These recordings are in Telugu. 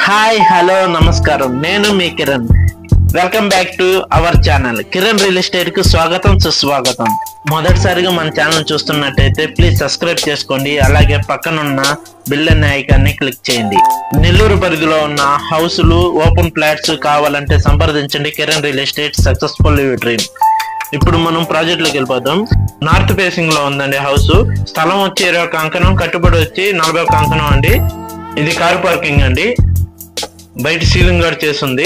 హాయ్ హలో నమస్కారం, నేను మీ Kiran. Welcome back to our channel Kiran real estate కు స్వాగతం సుస్వాగతం. మొదటిసారిగా మన ఛానల్ చూస్తున్నట్టయితే ప్లీజ్ సబ్స్క్రైబ్ చేసుకోండి. అలాగే పక్కనున్న బిల్ అనే ఐకాన్ ని క్లిక్ చేయండి. నెల్లూరు పరిధిలో ఉన్న హౌస్లు, ఓపెన్ ఫ్లాట్స్ కావాలంటే సంప్రదించండి Kiran real estate. Successful dream. ఇప్పుడు మనం ప్రాజెక్ట్ లోకి వెళ్ళిపోదాం. నార్త్ ఫేసింగ్ లో ఉందండి హౌస్. స్థలం వచ్చి 20 అంకణం, కట్టుబడి వచ్చి 40 అంకణం అండి. ఇది కార్ పార్కింగ్ అండి. బయట సీలింగ్ కూడా చేస్తుంది.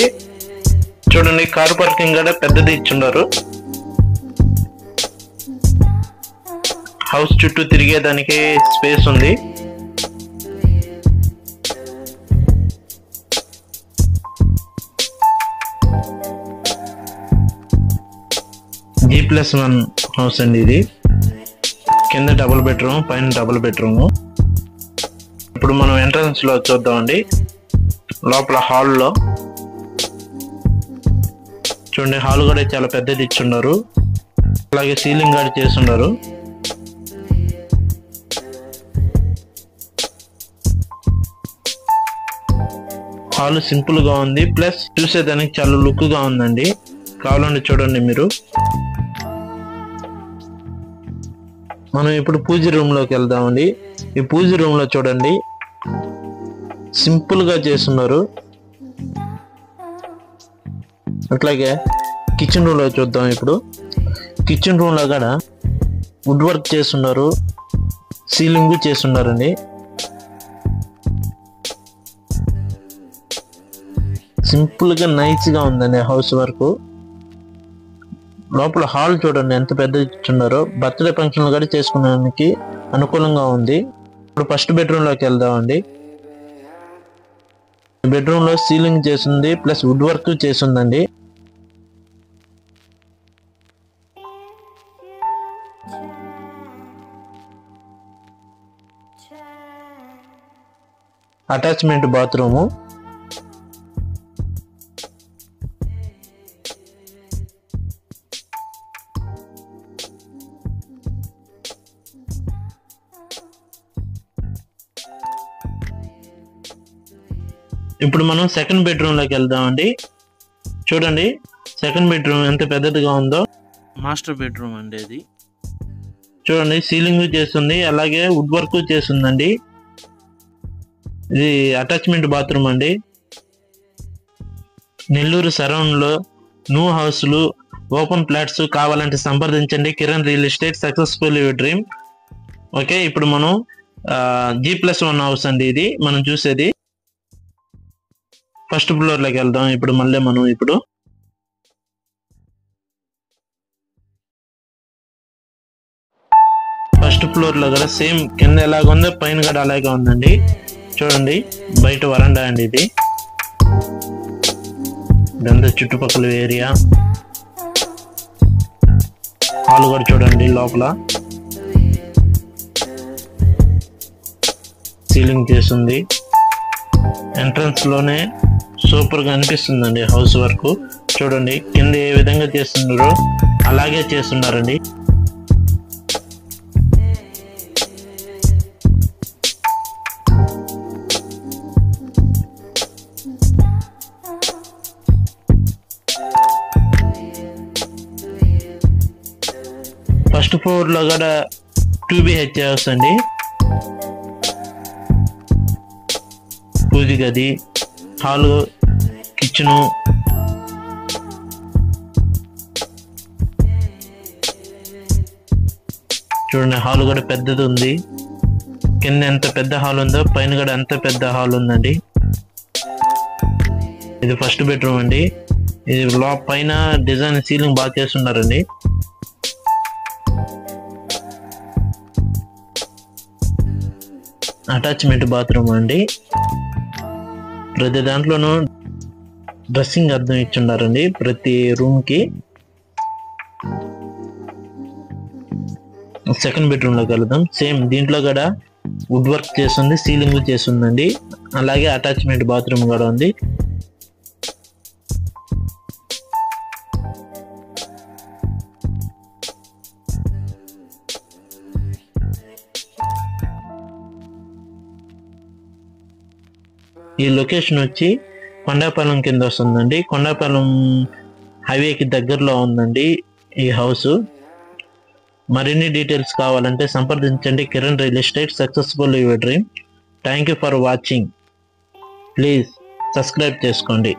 చూడండి, కార్ పార్కింగ్ కూడా పెద్దది ఇచ్చుండారు. హౌస్ చుట్టూ తిరిగేదానికి స్పేస్ ఉంది. G+1 హౌస్ అండి ఇది. కింద డబుల్ బెడ్రూమ్, పైన డబుల్ బెడ్రూమ్. ఇప్పుడు మనం ఎంట్రన్స్ లో చూద్దామండి. లోపల హాల్లో చూడండి, హాల్ కూడా చాలా పెద్దది ఇచ్చున్నారు. అలాగే సీలింగ్ కూడా చేస్తున్నారు. హాల్ సింపుల్ గా ఉంది, ప్లస్ చూసేదానికి చాలా లుక్ గా ఉందండి. కావాలంటే చూడండి మీరు. మనం ఇప్పుడు పూజ రూమ్ లోకి వెళ్దామండి. ఈ పూజ రూమ్ లో చూడండి, సింపుల్ గా చేస్తున్నారు. అట్లాగే కిచెన్ రూమ్ లో చూద్దాం. ఇప్పుడు కిచెన్ రూమ్ లో కూడా వుడ్ వర్క్ చేస్తున్నారు, సీలింగ్ చేస్తున్నారండి. సింపుల్ గా నైస్ గా ఉందండి హౌస్ వర్క్. లోపల హాల్ చూడండి ఎంత పెద్ద ఇచ్చున్నారో. బర్త్డే ఫంక్షన్ కూడా చేసుకోవడానికి అనుకూలంగా ఉంది. ఇప్పుడు ఫస్ట్ బెడ్రూమ్ లోకి వెళ్దామండి. బెడ్రూమ్ లో సీలింగ్ చేస్తుంది, ప్లస్ వుడ్ వర్క్ చేస్తుందండి. Attachment bathroom. ఇప్పుడు మనం సెకండ్ బెడ్రూమ్ లోకి వెళ్దామండి. చూడండి, సెకండ్ బెడ్రూమ్ ఎంత పెద్దదిగా ఉందో. మాస్టర్ బెడ్రూమ్ అండి ఇది. చూడండి, సీలింగ్ చేస్తుంది, అలాగే వుడ్ వర్క్ చేస్తుందండి. ఇది అటాచ్మెంట్ బాత్రూమ్ అండి. నెల్లూరు సరౌండ్ లో న్యూ హౌస్లు, ఓపెన్ ఫ్లాట్స్ కావాలంటే సంప్రదించండి Kiran real estate. Successful dream. Okay, ఇప్పుడు మనం G+1 హౌస్ అండి ఇది మనం చూసేది. ఫస్ట్ ఫ్లోర్ లోకి వెళ్దాం. ఇప్పుడు మళ్ళీ మనం ఫస్ట్ ఫ్లోర్ లో కూడా సేమ్ కింద ఎలాగ ఉందో పైన కూడా అలాగే ఉందండి. చూడండి, బయట వరండా అండి ఇది. ఇదంతా చుట్టుపక్కల ఏరియా. హాల్ కూడా చూడండి, లోపల సీలింగ్ చేస్తుంది. ఎంట్రన్స్ లోనే సూపర్ గా అనిపిస్తుందండి హౌస్ వర్క్. చూడండి, కింద ఏ విధంగా చేస్తున్నారో అలాగే చేస్తున్నారండి. ఫస్ట్ ఫ్లోర్ లో కూడా 2 BHK హౌస్ అండి. పూజ గది, హాల్, కిచెను. చూడండి, హాల్ కూడా పెద్దది ఉంది. కింద ఎంత పెద్ద హాల్ ఉందో పైన కూడా అంత పెద్ద హాల్ ఉందండి. ఇది ఫస్ట్ బెడ్రూమ్ అండి. ఇది పైన డిజైన్ సీలింగ్ బాగా చేస్తున్నారండి. అటాచ్మెంట్ బాత్రూమ్ అండి. ప్రతి దాంట్లోనూ డ్రెస్సింగ్ అద్దం ఇచ్చున్నారండి ప్రతి రూమ్ కి. సెకండ్ బెడ్రూమ్ లోకి వెళ్దాం. సేమ్ దీంట్లో కూడా వుడ్ వర్క్ చేస్తుంది, సీలింగ్ చేస్తుందండి. అలాగే అటాచ్మెంట్ బాత్రూమ్ కూడా ఉంది. ఈ లొకేషన్ వచ్చి కొండాపాలెం కింద వస్తుందండి. కొండాపాలెం హైవేకి దగ్గరలో ఉందండి ఈ హౌస్. మరిన్ని డీటెయిల్స్ కావాలంటే సంప్రదించండి Kiran real estate. Successful your dream. Thank you for watching. Please subscribe చేసుకోండి.